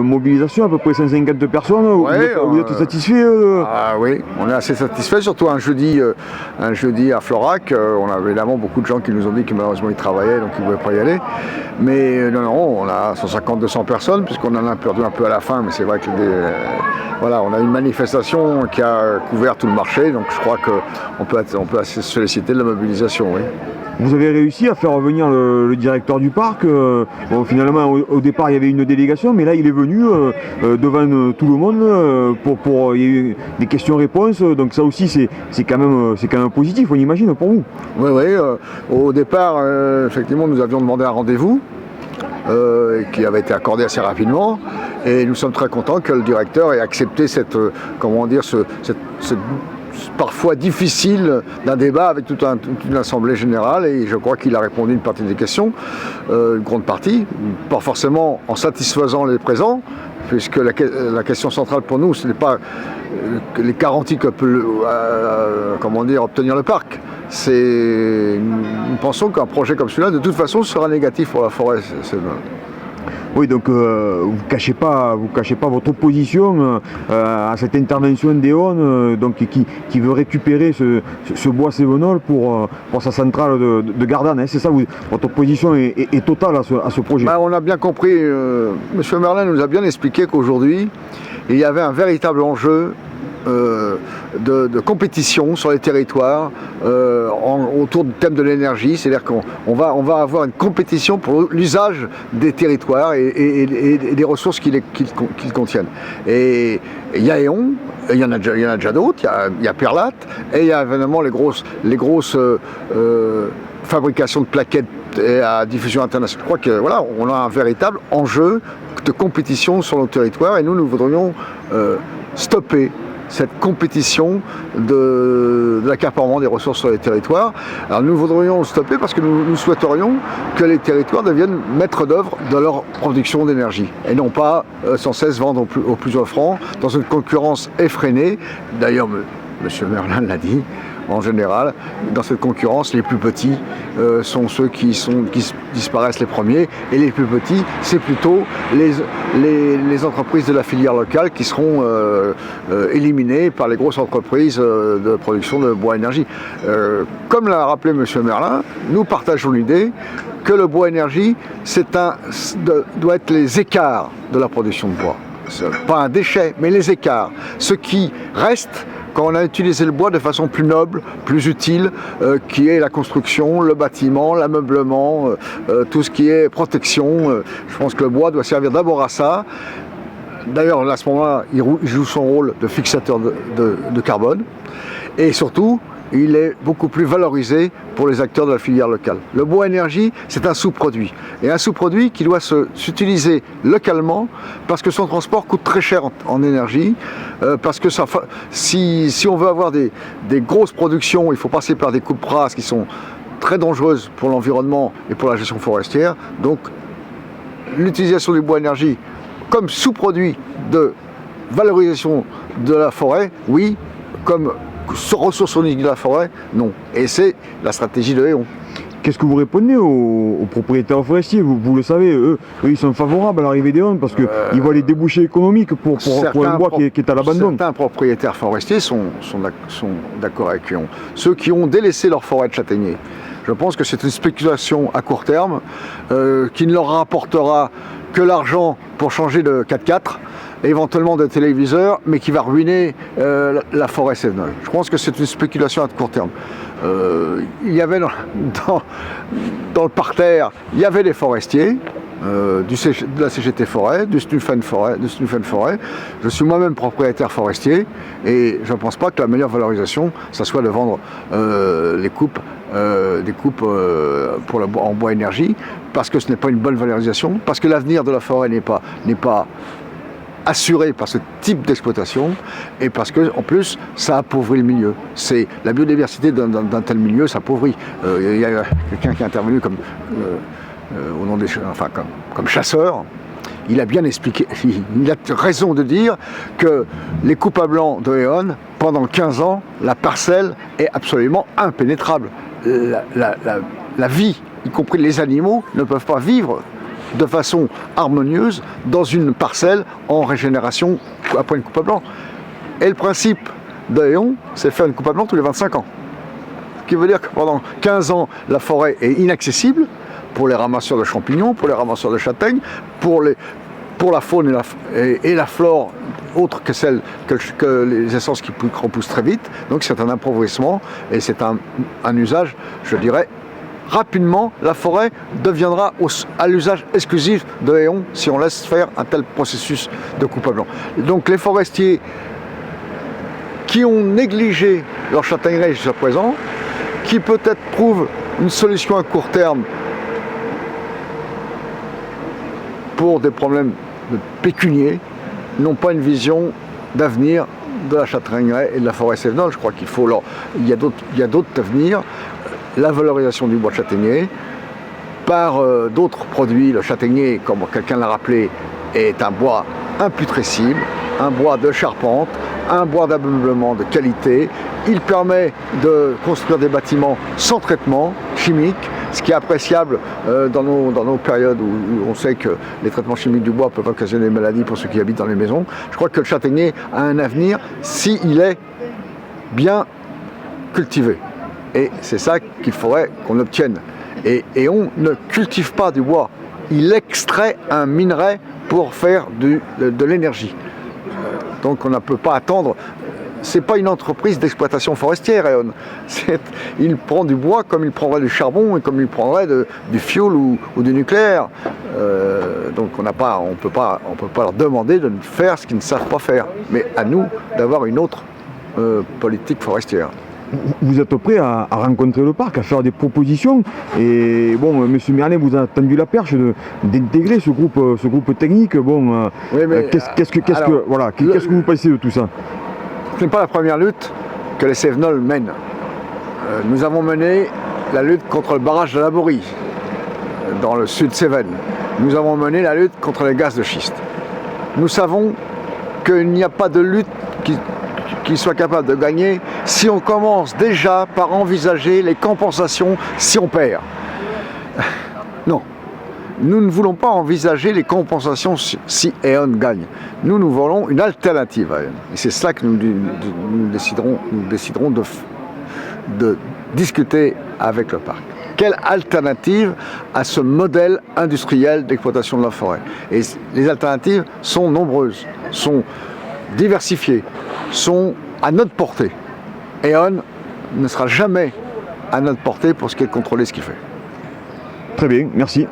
mobilisation, à peu près 150 personnes. Ouais, vous êtes satisfait Ah oui, on est assez satisfait, surtout un jeudi à Florac. On a évidemment beaucoup de gens qui nous ont dit que malheureusement ils travaillaient, donc ils ne pouvaient pas y aller. Mais non, on a 150-200 personnes, puisqu'on en a perdu un peu à la fin, mais c'est vrai que voilà, on a une manifestation qui a couvert tout le marché, donc je crois qu'on peut assez se féliciter de la mobilisation, oui. Vous avez réussi à faire revenir le directeur du parc. Bon, finalement, au départ, il y avait une délégation, mais là, il est venu devant tout le monde il y a eu des questions-réponses. Donc ça aussi, c'est quand même positif, on imagine, pour vous. Oui, oui. Au départ, effectivement, nous avions demandé un rendez-vous qui avait été accordé assez rapidement. Et nous sommes très contents que le directeur ait accepté cette parfois difficile d'un débat avec toute une assemblée générale, et je crois qu'il a répondu à une partie des questions, une grande partie, pas forcément en satisfaisant les présents, puisque la question centrale pour nous, ce n'est pas les garanties que peut obtenir le parc. Nous pensons qu'un projet comme celui-là, de toute façon, sera négatif pour la forêt. Oui, donc vous ne cachez pas votre opposition à cette intervention d'E.ON qui veut récupérer ce bois Cévenol pour sa centrale de Gardanne. Hein, c'est ça, votre opposition est totale à ce projet. On a bien compris, M. Merlin nous a bien expliqué qu'aujourd'hui, il y avait un véritable enjeu de compétition sur les territoires autour du thème de l'énergie, c'est-à-dire qu'on va avoir une compétition pour l'usage des territoires et des ressources qu'ils contiennent. Et il y a E.ON, il y en a déjà d'autres, il y a Perlat, et il y a évidemment les grosses fabrications de plaquettes à diffusion internationale. Je crois que voilà, on a un véritable enjeu de compétition sur nos territoires, et nous voudrions stopper cette compétition de l'accaparement des ressources sur les territoires. Alors nous voudrions le stopper parce que nous souhaiterions que les territoires deviennent maîtres d'œuvre de leur production d'énergie, et non pas sans cesse vendre au plus offrant dans une concurrence effrénée. D'ailleurs, M. Merlin l'a dit, en général, dans cette concurrence, les plus petits sont ceux qui disparaissent les premiers, et les plus petits, c'est plutôt les entreprises de la filière locale qui seront éliminées par les grosses entreprises de production de bois énergie. Comme l'a rappelé M. Merlin, nous partageons l'idée que le bois énergie doit être les écarts de la production de bois. Pas un déchet, mais les écarts. Ce qui reste quand on a utilisé le bois de façon plus noble, plus utile, qui est la construction, le bâtiment, l'ameublement, tout ce qui est protection. Je pense que le bois doit servir d'abord à ça. D'ailleurs, à ce moment-là, il joue son rôle de fixateur de carbone. Et surtout, il est beaucoup plus valorisé pour les acteurs de la filière locale. Le bois énergie, c'est un sous-produit. Et un sous-produit qui doit s'utiliser localement parce que son transport coûte très cher en énergie. Parce que si on veut avoir des grosses productions, il faut passer par des coupes rases qui sont très dangereuses pour l'environnement et pour la gestion forestière. Donc l'utilisation du bois énergie comme sous-produit de valorisation de la forêt, oui, comme ressource unique de la forêt, non. Et c'est la stratégie de E.ON. Qu'est-ce que vous répondez aux propriétaires forestiers? Vous le savez, eux, ils sont favorables à l'arrivée d'E.ON parce qu'ils voient les débouchés économiques pour un bois qui est à l'abandon. Certains propriétaires forestiers sont d'accord avec E.ON. Ceux qui ont délaissé leur forêt de châtaigniers, je pense que c'est une spéculation à court terme qui ne leur rapportera que l'argent pour changer de 4x4, éventuellement de téléviseur, mais qui va ruiner la forêt Cévenol. Je pense que c'est une spéculation à court terme. Il y avait dans le parterre, il y avait des forestiers, de la CGT Forêt, du Snuffen Forêt. Je suis moi-même propriétaire forestier, et je ne pense pas que la meilleure valorisation, ça soit de vendre des coupes en bois énergie, parce que ce n'est pas une bonne valorisation, parce que l'avenir de la forêt n'est pas assuré par ce type d'exploitation, et parce que en plus ça appauvrit le milieu. C'est la biodiversité d'un tel milieu s'appauvrit. Il y a quelqu'un qui est intervenu comme chasseur. Il a bien expliqué, il a raison de dire que les coupes à blanc de E.ON, pendant 15 ans, la parcelle est absolument impénétrable. La vie, y compris les animaux, ne peuvent pas vivre de façon harmonieuse dans une parcelle en régénération après une coupe à blanc. Et le principe de Éon, c'est de faire une coupe à blanc tous les 25 ans. Ce qui veut dire que pendant 15 ans, la forêt est inaccessible pour les ramasseurs de champignons, pour les ramasseurs de châtaignes, pour la faune et la flore autre que celles que les essences qui repoussent très vite. Donc c'est un appauvrissement et c'est un usage, je dirais, rapidement, la forêt deviendra à l'usage exclusif de Éon si on laisse faire un tel processus de coupe à blanc. Donc les forestiers qui ont négligé leur châtaigneraie jusqu'à présent, qui peut-être trouvent une solution à court terme pour des problèmes pécuniaires, n'ont pas une vision d'avenir de la châtaigneraie et de la forêt cévenole. Je crois il y a d'autres avenirs. La valorisation du bois de châtaignier par d'autres produits. Le châtaignier, comme quelqu'un l'a rappelé, est un bois imputrescible, un bois de charpente, un bois d'ameublement de qualité. Il permet de construire des bâtiments sans traitement chimique, ce qui est appréciable dans nos périodes où on sait que les traitements chimiques du bois peuvent occasionner des maladies pour ceux qui habitent dans les maisons. Je crois que le châtaignier a un avenir s'il est bien cultivé. Et c'est ça qu'il faudrait qu'on obtienne. Et on ne cultive pas du bois, il extrait un minerai pour faire de l'énergie. Donc on ne peut pas attendre. C'est pas une entreprise d'exploitation forestière, Éon. Il prend du bois comme il prendrait du charbon et comme il prendrait du fioul ou du nucléaire. Donc on peut pas leur demander de faire ce qu'ils ne savent pas faire. Mais à nous d'avoir une autre politique forestière. Vous êtes prêt à rencontrer le parc, à faire des propositions et bon, M. Merlin vous a tendu la perche d'intégrer ce groupe technique. Bon, oui, qu'est-ce que vous pensez de tout ça? Ce n'est pas la première lutte que les Cévenols mènent. Nous avons mené la lutte contre le barrage de la Borie, dans le sud Cévennes. Nous avons mené la lutte contre les gaz de schiste. Nous savons qu'il n'y a pas de lutte qui soit capable de gagner si on commence déjà par envisager les compensations si on perd. Non, nous ne voulons pas envisager les compensations si Éon gagne. Nous voulons une alternative à Éon. Et c'est ça que nous déciderons de discuter avec le parc. Quelle alternative à ce modèle industriel d'exploitation de la forêt? Et les alternatives sont nombreuses, sont diversifiées, sont à notre portée. Éon ne sera jamais à notre portée pour ce qui est de contrôler ce qu'il fait. Très bien, merci.